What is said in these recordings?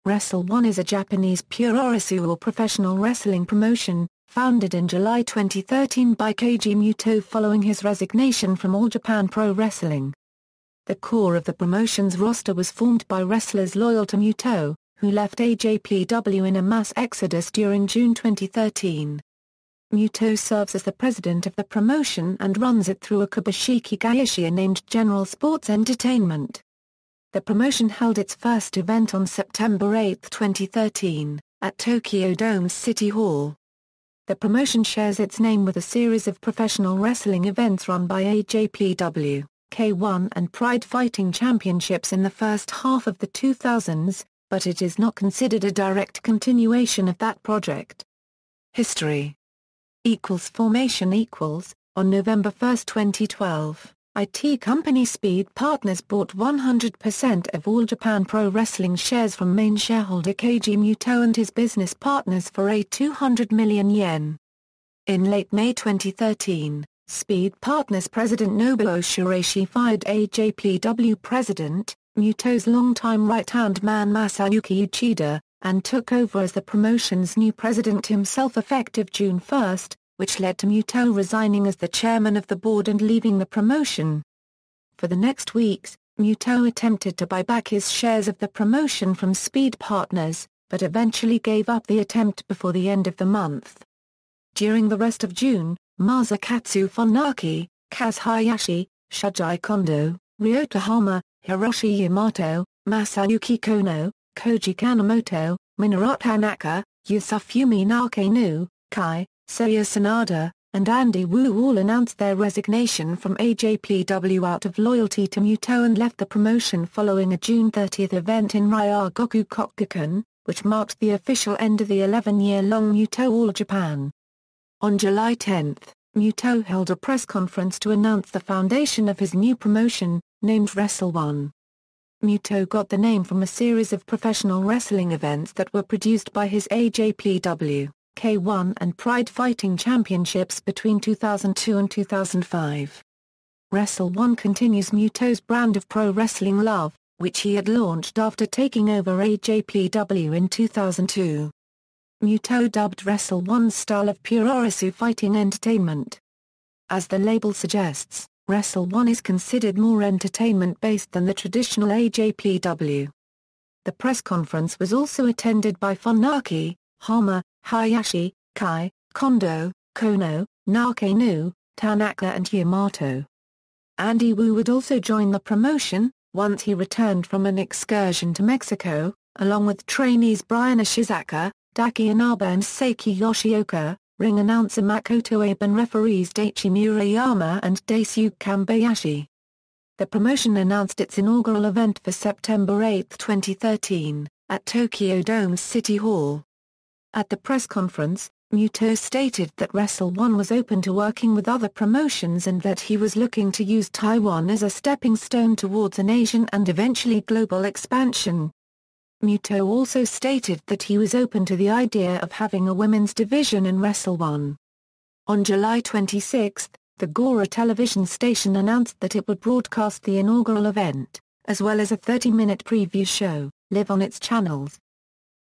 Wrestle-1 is a Japanese puroresu or professional wrestling promotion, founded in July 2013 by Keiji Mutoh following his resignation from All Japan Pro Wrestling. The core of the promotion's roster was formed by wrestlers loyal to Mutoh, who left AJPW in a mass exodus during June 2013. Mutoh serves as the president of the promotion and runs it through a kabushiki gaisha named General Sports Entertainment. The promotion held its first event on September 8, 2013, at Tokyo Dome's City Hall. The promotion shares its name with a series of professional wrestling events run by AJPW, K1 and Pride Fighting Championships in the first half of the 2000s, but it is not considered a direct continuation of that project. History Formation On November 1, 2012, IT company Speed Partners bought 100% of All Japan Pro Wrestling shares from main shareholder Keiji Mutoh and his business partners for a 200 million yen. In late May 2013, Speed Partners president Nobuo Shiraishi fired AJPW president, Mutoh's longtime right-hand man Masayuki Uchida, and took over as the promotion's new president himself effective June 1, which led to Mutoh resigning as the chairman of the board and leaving the promotion. For the next weeks, Mutoh attempted to buy back his shares of the promotion from Speed Partners, but eventually gave up the attempt before the end of the month. During the rest of June, Masakatsu Funaki, Kaz Hayashi, Shuji Kondo, Ryota Hama, Hiroshi Yamato, Masayuki Kono, Koji Kanemoto, Minoru Tanaka, Yusufumi Nakanu, Kai, Seiya Sanada, and Andy Wu all announced their resignation from AJPW out of loyalty to Mutoh and left the promotion following a June 30 event in Ryogoku Kokukan, which marked the official end of the 11-year-long Mutoh All Japan. On July 10, Mutoh held a press conference to announce the foundation of his new promotion, named Wrestle-1. Mutoh got the name from a series of professional wrestling events that were produced by his AJPW, K1 and Pride Fighting Championships between 2002 and 2005. Wrestle-1 continues Mutoh's brand of pro wrestling love, which he had launched after taking over AJPW in 2002. Mutoh dubbed Wrestle-1's style of puroresu fighting entertainment. As the label suggests, Wrestle-1 is considered more entertainment-based than the traditional AJPW. The press conference was also attended by Funaki, Hama, Hayashi, Kai, Kondo, Kono, Nakanu, Tanaka and Yamato. Andy Wu would also join the promotion, once he returned from an excursion to Mexico, along with trainees Brian Ishizaka, Daki Inaba and Seiki Yoshioka, ring announcer Makoto Abe and referees Daichi Murayama and Daisuke Kambayashi. The promotion announced its inaugural event for September 8, 2013, at Tokyo Dome's City Hall. At the press conference, Mutoh stated that Wrestle-1 was open to working with other promotions and that he was looking to use Taiwan as a stepping stone towards an Asian and eventually global expansion. Mutoh also stated that he was open to the idea of having a women's division in Wrestle-1. On July 26, the Gora television station announced that it would broadcast the inaugural event, as well as a 30-minute preview show, live on its channels.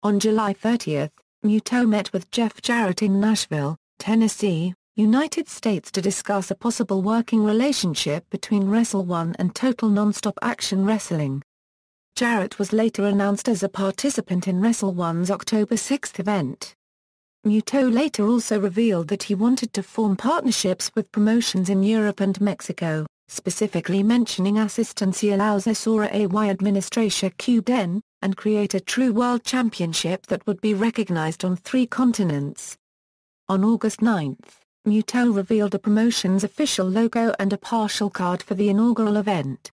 On July 30, Mutoh met with Jeff Jarrett in Nashville, Tennessee, United States to discuss a possible working relationship between Wrestle-1 and Total Nonstop Action Wrestling. Jarrett was later announced as a participant in Wrestle-1's October 6 event. Mutoh later also revealed that he wanted to form partnerships with promotions in Europe and Mexico, specifically mentioning Asistencia Laos Asura Ay Administratia Qden, and create a true world championship that would be recognized on 3 continents. On August 9, Mutoh revealed the promotion's official logo and a partial card for the inaugural event.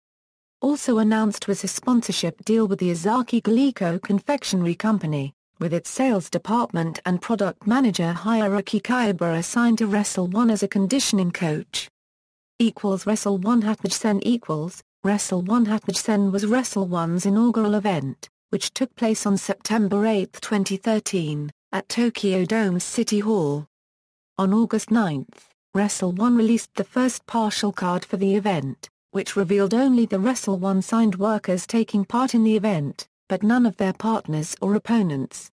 Also announced was a sponsorship deal with the Izaki Glico Confectionery Company, with its sales department and product manager Hiroki Kayabara assigned to Wrestle-1 as a conditioning coach. Wrestle-1 Hatmajsen Wrestle-1 Hatmajsen was Wrestle-1's inaugural event, which took place on September 8, 2013, at Tokyo Dome's City Hall. On August 9, Wrestle-1 released the first partial card for the event, which revealed only the Wrestle-1 signed workers taking part in the event, but none of their partners or opponents.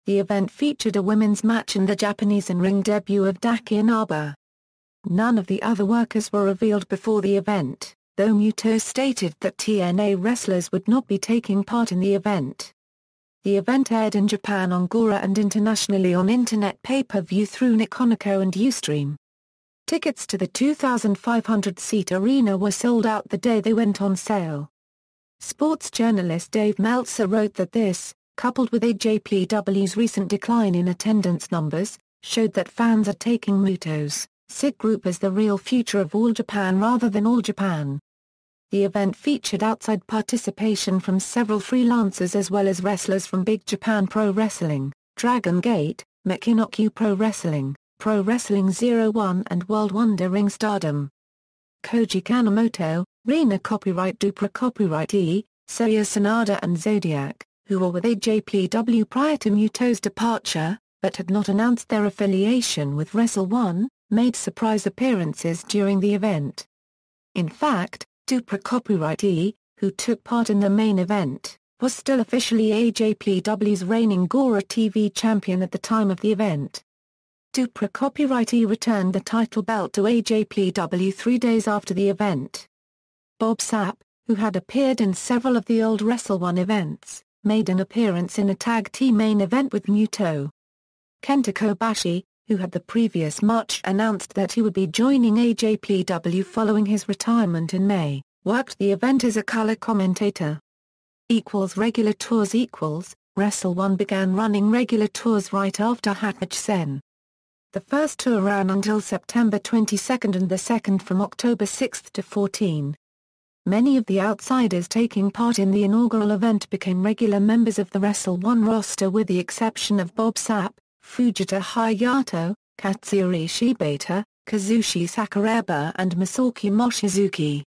The event featured a women's match and the Japanese in-ring debut of Daki Inaba. None of the other workers were revealed before the event, though Mutoh stated that TNA wrestlers would not be taking part in the event. The event aired in Japan on Gora and internationally on internet pay-per-view through Nikoniko and Ustream. Tickets to the 2,500-seat arena were sold out the day they went on sale. Sports journalist Dave Meltzer wrote that this, coupled with AJPW's recent decline in attendance numbers, showed that fans are taking Mutoh's SIG group as the real future of All Japan rather than All Japan. The event featured outside participation from several freelancers as well as wrestlers from Big Japan Pro Wrestling, Dragon Gate, Michinoku Pro Wrestling, Pro Wrestling 01 and World Wonder Ring Stardom. Koji Kanemoto, Rina Copyright Dupra Copyright E, Seiya Sanada and Zodiac, who were with AJPW prior to Mutoh's departure, but had not announced their affiliation with Wrestle-1, made surprise appearances during the event. In fact, Dupra Copyright E, who took part in the main event, was still officially AJPW's reigning Gora TV champion at the time of the event. Dupra Copyright E returned the title belt to AJPW 3 days after the event. Bob Sapp, who had appeared in several of the old Wrestle-1 events, made an appearance in a tag team main event with Mutoh. Kenta Kobashi, who had the previous March announced that he would be joining AJPW following his retirement in May, worked the event as a color commentator. Regular tours Wrestle-1 began running regular tours right after Hatch-Sen. The first tour ran until September 22 and the second from October 6 to 14. Many of the outsiders taking part in the inaugural event became regular members of the Wrestle-1 roster with the exception of Bob Sapp, Fujita Hayato, Katsuyori Shibata, Kazushi Sakuraba and Masaki Mochizuki.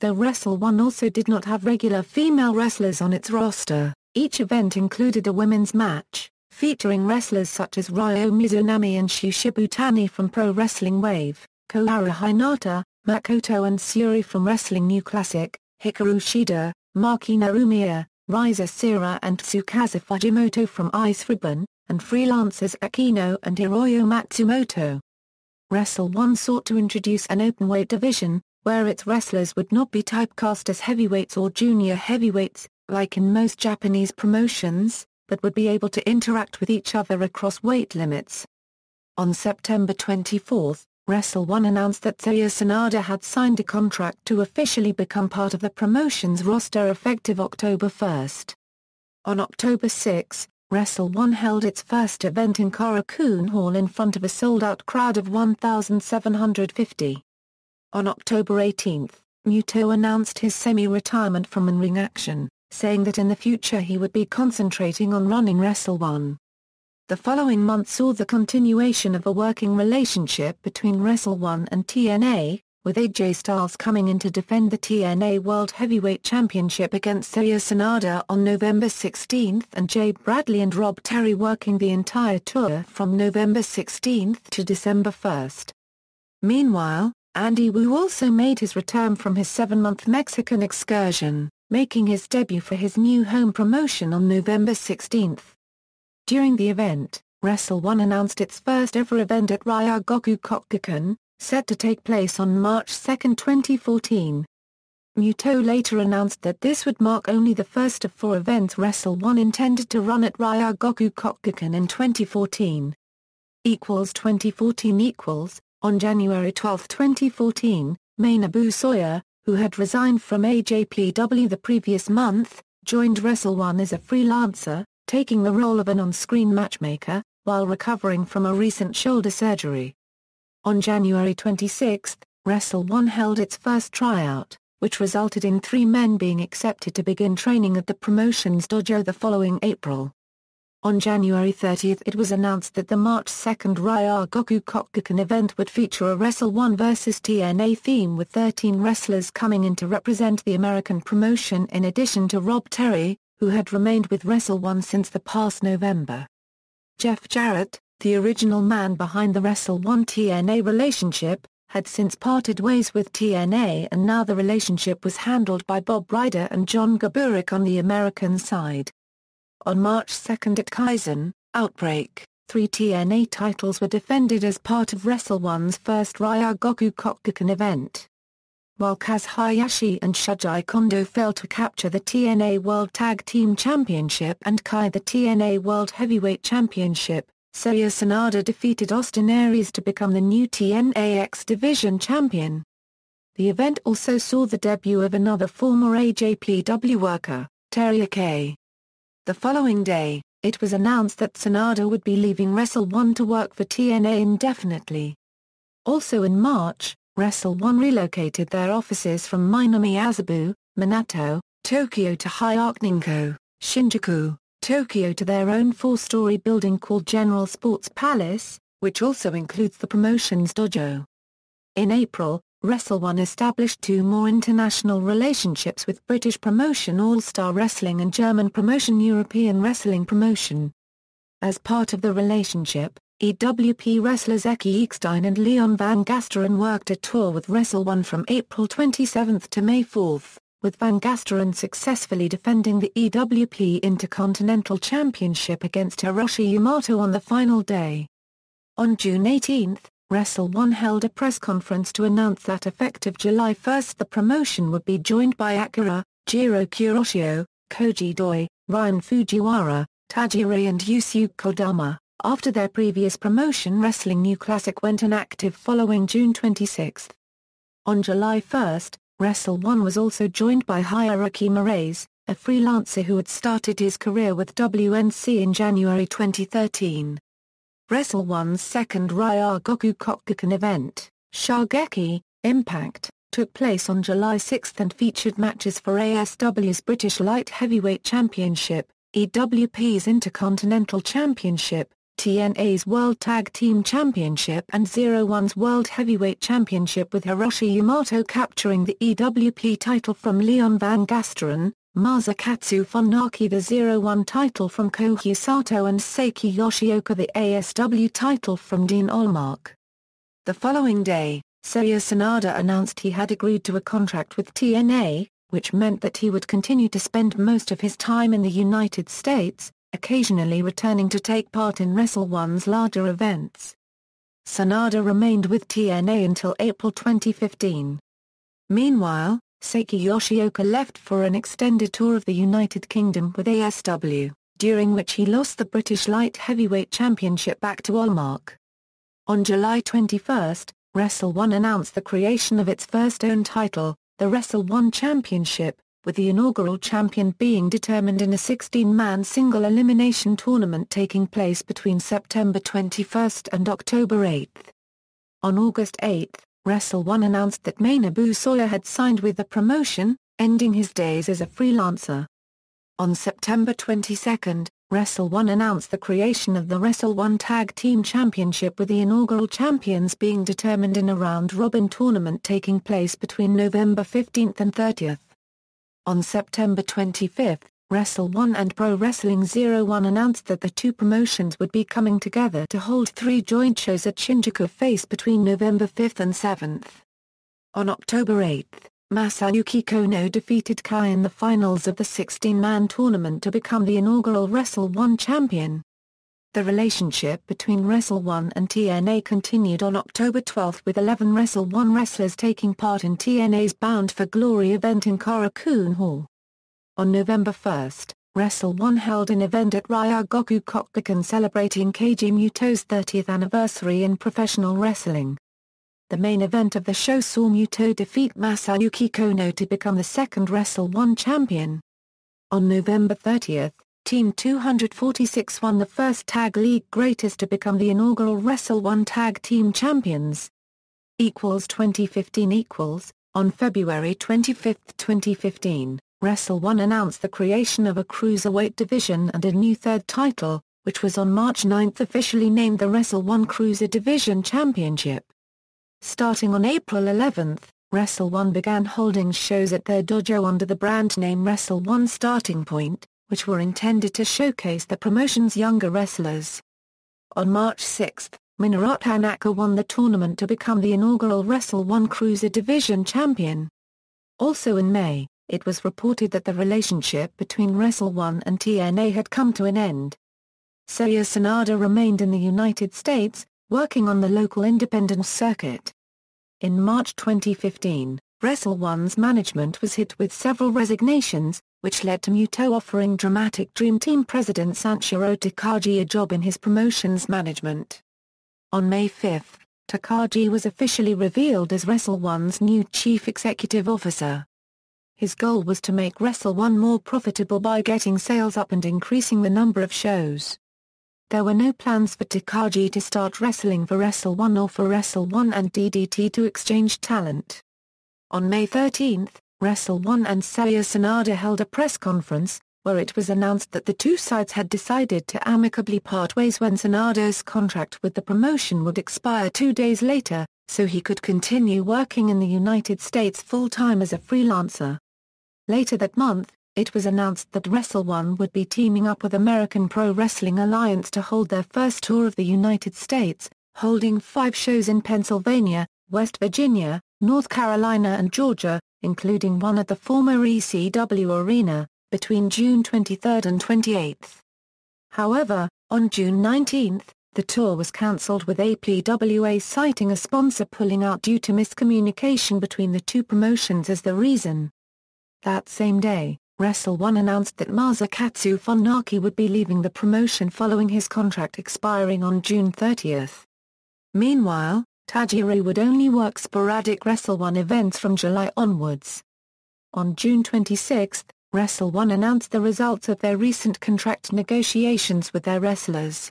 Though Wrestle-1 also did not have regular female wrestlers on its roster, each event included a women's match, featuring wrestlers such as Ryo Mizunami and Shu Shibutani from Pro Wrestling Wave, Kohara Hinata, Makoto and Suri from Wrestling New Classic, Hikaru Shida, Maki Narumiya, Riza Sira and Tsukasa Fujimoto from Ice Ribbon, and freelancers Akino and Hiroyo Matsumoto. Wrestle-1 sought to introduce an openweight division, where its wrestlers would not be typecast as heavyweights or junior heavyweights, like in most Japanese promotions, but would be able to interact with each other across weight limits. On September 24, Wrestle-1 announced that Seiya Sanada had signed a contract to officially become part of the promotion's roster effective October 1. On October 6, Wrestle-1 held its first event in Korakuen Hall in front of a sold-out crowd of 1,750. On October 18, Mutoh announced his semi-retirement from in-ring action, saying that in the future he would be concentrating on running Wrestle-1. The following month saw the continuation of a working relationship between Wrestle-1 and TNA, with AJ Styles coming in to defend the TNA World Heavyweight Championship against Seiya Sanada on November 16 and Jay Bradley and Rob Terry working the entire tour from November 16 to December 1. Meanwhile, Andy Wu also made his return from his 7-month Mexican excursion, making his debut for his new home promotion on November 16. During the event, Wrestle-1 announced its first ever event at Ryogoku Kokukan, set to take place on March 2, 2014. Mutoh later announced that this would mark only the first of 4 events Wrestle-1 intended to run at Ryogoku Kokukan in 2014. 2014 On January 12, 2014, Manabu Sawyer, who had resigned from AJPW the previous month, joined Wrestle-1 as a freelancer, taking the role of an on-screen matchmaker, while recovering from a recent shoulder surgery. On January 26, Wrestle-1 held its first tryout, which resulted in 3 men being accepted to begin training at the promotion's dojo the following April. On January 30 it was announced that the March 2 Ryogoku Kokukan event would feature a Wrestle-1 vs TNA theme with 13 wrestlers coming in to represent the American promotion in addition to Rob Terry, who had remained with Wrestle-1 since the past November. Jeff Jarrett, the original man behind the Wrestle-1 TNA relationship, had since parted ways with TNA, and now the relationship was handled by Bob Ryder and John Gaburik on the American side. On March 2 at Kaizen, Outbreak, 3 TNA titles were defended as part of Wrestle-1's first Ryogoku Kokukan event. While Kaz Hayashi and Shuji Kondo failed to capture the TNA World Tag Team Championship and Kai the TNA World Heavyweight Championship, Seiya Sanada defeated Austin Aries to become the new TNA X Division champion. The event also saw the debut of another former AJPW worker, Teruya K. The following day, it was announced that Sanada would be leaving Wrestle-1 to work for TNA indefinitely. Also in March, Wrestle-1 relocated their offices from Minami Azabu, Minato, Tokyo to Hyakuninko, Shinjuku, Tokyo to their own 4-story building called General Sports Palace, which also includes the promotion's dojo. In April, Wrestle-1 established 2 more international relationships with British promotion All Star Wrestling and German promotion European Wrestling Promotion. As part of the relationship, EWP wrestlers Eki Eckstein and Leon Van Gasteren worked a tour with Wrestle-1 from April 27 to May 4, with Van Gasteren successfully defending the EWP Intercontinental Championship against Hiroshi Yamato on the final day. On June 18, Wrestle-1 held a press conference to announce that effective July 1 the promotion would be joined by Akira, Jiro Kuroshio, Koji Doi, Ryan Fujiwara, Tajiri and Yusuke Kodama, after their previous promotion Wrestling New Classic went inactive following June 26. On July 1, Wrestle-1 was also joined by Hiroki Moraes, a freelancer who had started his career with WNC in January 2013. Wrestle-1's second Ryogoku Kokukan event, Shogeki, Impact, took place on July 6 and featured matches for ASW's British Light Heavyweight Championship, EWP's Intercontinental Championship, TNA's World Tag Team Championship and 01's World Heavyweight Championship, with Hiroshi Yamato capturing the EWP title from Leon Van Gasteren, Masakatsu Funaki the 01 title from Kohei Sato and Seiki Yoshioka the ASW title from Dean Olmark. The following day, Seiya Sanada announced he had agreed to a contract with TNA, which meant that he would continue to spend most of his time in the United States, occasionally returning to take part in Wrestle-1's larger events. Sanada remained with TNA until April 2015. Meanwhile, Seiki Yoshioka left for an extended tour of the United Kingdom with ASW, during which he lost the British Light Heavyweight Championship back to Olmark. On July 21, Wrestle-1 announced the creation of its first own title, the Wrestle-1 Championship, with the inaugural champion being determined in a 16-man single elimination tournament taking place between September 21 and October 8. On August 8, Wrestle-1 announced that Manabu Soya had signed with the promotion, ending his days as a freelancer. On September 22, Wrestle-1 announced the creation of the Wrestle-1 Tag Team Championship, with the inaugural champions being determined in a round-robin tournament taking place between November 15 and 30. On September 25, Wrestle-1 and Pro Wrestling 01 announced that the two promotions would be coming together to hold 3 joint shows at Shinjuku Face between November 5 and 7. On October 8, Masayuki Kono defeated Kai in the finals of the 16-man tournament to become the inaugural Wrestle-1 champion. The relationship between Wrestle-1 and TNA continued on October 12 with 11 Wrestle-1 wrestlers taking part in TNA's Bound for Glory event in Korakuen Hall. On November 1, Wrestle-1 held an event at Ryogoku Kokukan celebrating Keiji Mutoh's 30th anniversary in professional wrestling. The main event of the show saw Mutoh defeat Masayuki Kono to become the second Wrestle-1 champion. On November 30, Team 246 won the first Tag League Greatest to become the inaugural Wrestle-1 Tag Team Champions. 2015 On February 25, 2015, Wrestle-1 announced the creation of a cruiserweight division and a new third title, which was on March 9 officially named the Wrestle-1 Cruiser Division Championship. Starting on April 11, Wrestle-1 began holding shows at their dojo under the brand name Wrestle-1 Starting Point, which were intended to showcase the promotion's younger wrestlers. On March 6, Minoru Tanaka won the tournament to become the inaugural Wrestle-1 Cruiser Division champion. Also in May, it was reported that the relationship between Wrestle-1 and TNA had come to an end. Seiya Sanada remained in the United States, working on the local independent circuit. In March 2015, Wrestle-1's management was hit with several resignations, which led to Mutoh offering Dramatic Dream Team president Sanshiro Takagi a job in his promotion's management. On May 5, Takagi was officially revealed as Wrestle-1's new chief executive officer. His goal was to make Wrestle-1 more profitable by getting sales up and increasing the number of shows. There were no plans for Takagi to start wrestling for Wrestle-1 or for Wrestle-1 and DDT to exchange talent. On May 13, Wrestle-1 and Seiya Sanada held a press conference, where it was announced that the two sides had decided to amicably part ways when Sanada's contract with the promotion would expire 2 days later, so he could continue working in the United States full-time as a freelancer. Later that month, it was announced that Wrestle-1 would be teaming up with American Pro Wrestling Alliance to hold their first tour of the United States, holding 5 shows in Pennsylvania, West Virginia, North Carolina and Georgia, including one at the former ECW Arena, between June 23 and 28. However, on June 19, the tour was cancelled with AJPW citing a sponsor pulling out due to miscommunication between the two promotions as the reason. That same day, Wrestle-1 announced that Masakatsu Funaki would be leaving the promotion following his contract expiring on June 30. Meanwhile, Tajiri would only work sporadic Wrestle-1 events from July onwards. On June 26, Wrestle-1 announced the results of their recent contract negotiations with their wrestlers.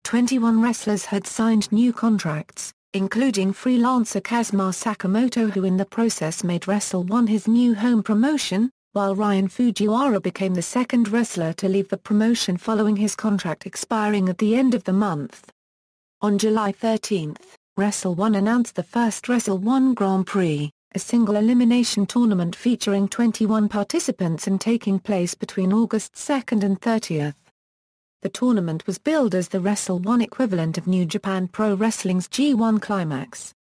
21 wrestlers had signed new contracts, including freelancer Kazuma Sakamoto, who in the process made Wrestle-1 his new home promotion, while Ryan Fujiwara became the second wrestler to leave the promotion following his contract expiring at the end of the month. On July 13, Wrestle-1 announced the first Wrestle-1 Grand Prix, a single elimination tournament featuring 21 participants and taking place between August 2 and 30. The tournament was billed as the Wrestle-1 equivalent of New Japan Pro Wrestling's G1 Climax.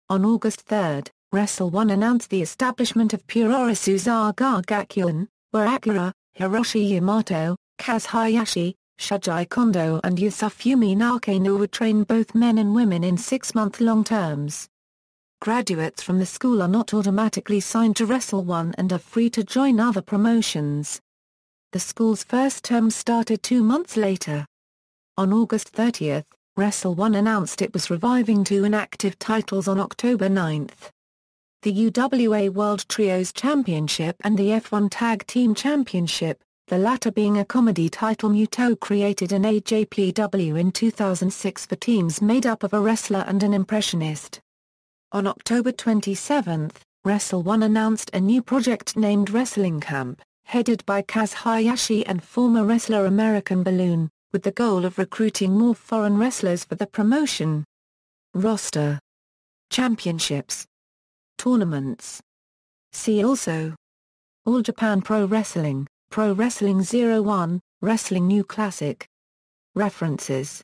On August 3, Wrestle-1 announced the establishment of Puroresu Zaga Gakuen, where Akira, Hiroshi Yamato, Kaz Hayashi, Shuji Kondo and Yasufumi Nakano would train both men and women in 6-month-long terms. Graduates from the school are not automatically signed to Wrestle-1 and are free to join other promotions. The school's first term started 2 months later. On August 30, Wrestle-1 announced it was reviving 2 inactive titles on October 9. The UWA World Trios Championship and the F1 Tag Team Championship, the latter being a comedy title. Mutoh created an AJPW in 2006 for teams made up of a wrestler and an impressionist. On October 27, Wrestle-1 announced a new project named Wrestling Camp, headed by Kaz Hayashi and former wrestler American Balloon, with the goal of recruiting more foreign wrestlers for the promotion. Roster. Championships. Tournaments. See also: All Japan Pro Wrestling, Pro Wrestling 01, Wrestling New Classic. References.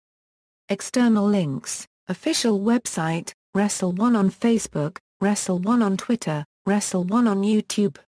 External links: official website, Wrestle-1 on Facebook, Wrestle-1 on Twitter, Wrestle-1 on YouTube.